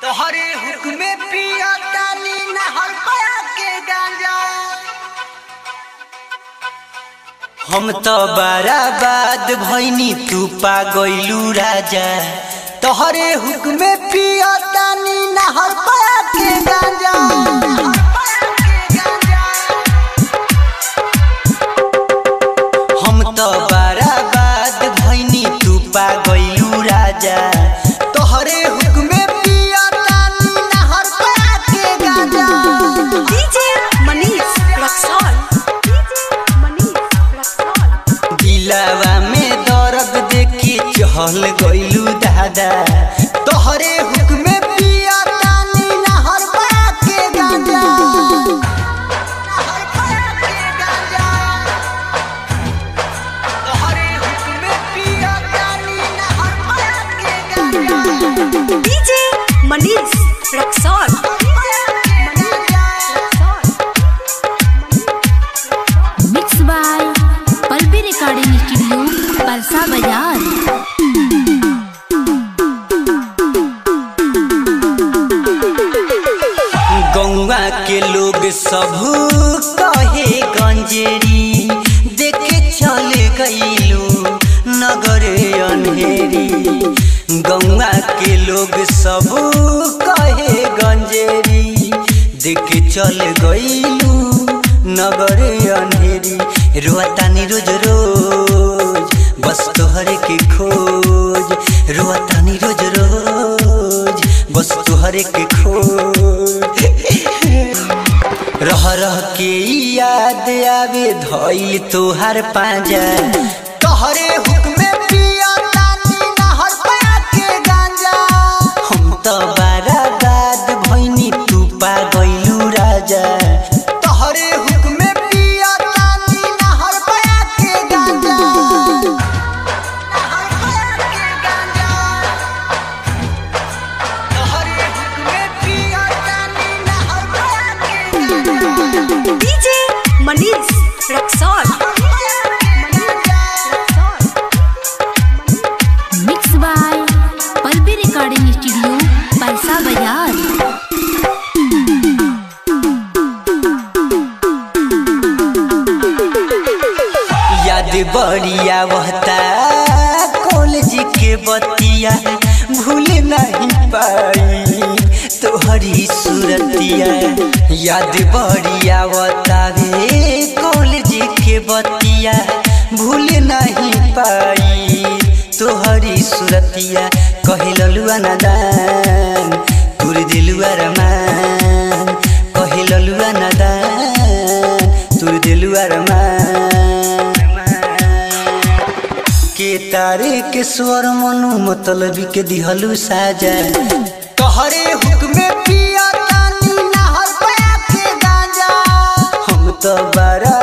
तोहरे हुक्मे पिया तानी नहर पया के गांजा। हम तो बराबाद भइनी तू पा गइलू राजा। तोहरे हुक्मे पिया तानी नहर पया के गांजा। हम तो बराबाद भइनी तू पा गइलू राजा। तोहरे हुक्मे दिलावा में दर्द देखी चहल गइलू दादा। तोहरे हुक्मे पिया तानी नहर पया के गांजा। तोहरे हुक्मे पिया तानी नहर पया के गांजा। DJ Manish Raxaul. Mix by Pulpy recording studio Parsa Bazar. गौवा के लोग सब कहे गंजेरी। देखे चल गइलू नगर अंधेरी। गौवा के लोग सब कहे गंजेरी। देखे चल गइलू नगर अंधेरी। रोतानी रोज रोज बस तोहरे के खोज। रोतानी रोज रोज बस तोहरे के खोज। रह रह के याद आवे धइल तोहार पांजा। तोहरे हुक्मे पिया तानी नहर पया के गांजा। हम तो बराबाद भइनी तू पा गइलू राजा। तोहरे हुक्मे पिया तानी नहर पया के गांजा। नहर पया के गांजा। तोहरे हुक्मे पिया तानी नहर पया के गांजा। DJ Manish Raxaul. Mix by Pulpy recording studio Parsa Bazar. याद बढ़िया बहता कॉलेज के बतिया। भूल नहीं पाई तोहरी सूरतिया। याद बढ़िया बतावे कॉलेज के बतिया। भूल नहीं पाई तोहरी सूरतिया। कहे ललुआ नादान तुर दिलुआ रमान। कहे ललुआ नादान तुर दिलुआ रमान। के तारे के स्वर मनु मतलबी के दिहलू साजा। तोहरे हुक्मे पिया तानी नहर पया के गांजा। हम तो बड़ा